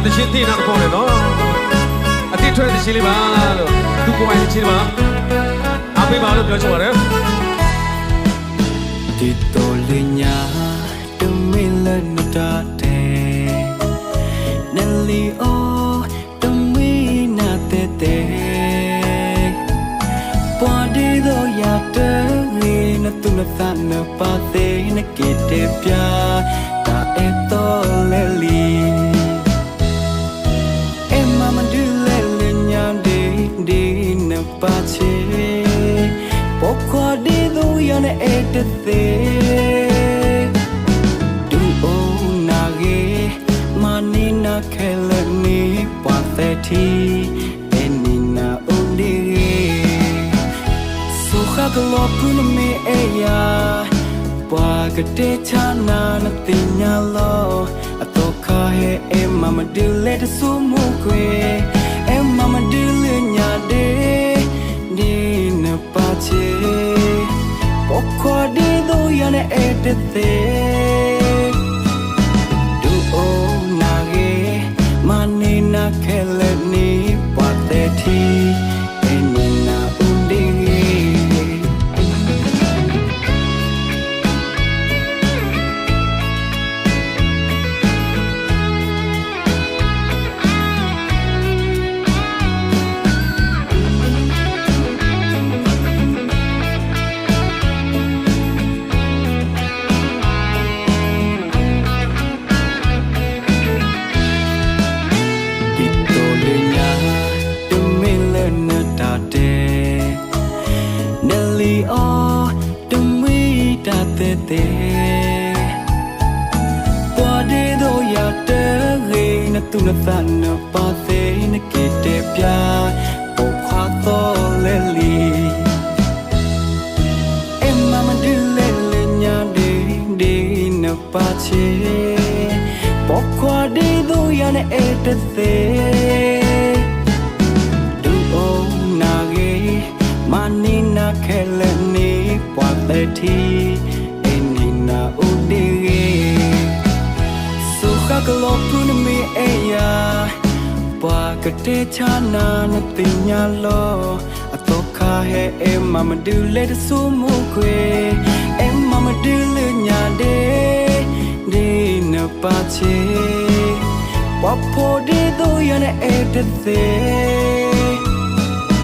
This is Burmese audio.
တချင်းသိနေတာပေါ့လေနော်အတိထွက်တဲ့ချင်းလေးပါလို့သူကိုယ်ပိုင်ချင်းပါအားပေးပါလို့ပြောချင်ပါတယ်ဒီတော်လေးညာတမင်လည်းနတာတဲ့နယ်လီအိုတမင်နာတဲ့တဲ့ပွားဒီတော့ရတဲ့ရေနတူနသနပါတဲ့နကေတဲ့ပြတာအတော်လေးလီအမမဒူလေညာဒီနပါချေပေါခွာဒီတော့ရတဲ့တဲ့ดูโอนาเกมานีนาแค่ละนี้ปาแต่ทีเอ็นีนาโอดีสุขะกลอกุนเมเอยาปากะเตชานานะติญาโลอตอคาเฮเอมามาดูเลตสุมุเกเอมามาดูเลญาเดดีนะปาเชပေါခွာဒီတော့ရတဲ့တဲ့ဒူအိုနာကေမနီနာခဲလက်နီပတ်တဲ့တီအင်းနာဦးဒီtu na ta na pa te na ke te pya po kha to le li e mama du le nya de na pa che po kha de do ya na e te du o na ge ma ni na khe le ni pa te thi e ni na u deကလောပုနမေအေယာပါကတဲ့ချာနာနတိညာလောအတော့ခါဟဲအမမဒူလေတဆူမူခွေအမမဒူလညာဒေဒီနပါချေဝဖို့ဒီတော့ရနေအဲ့တဲ့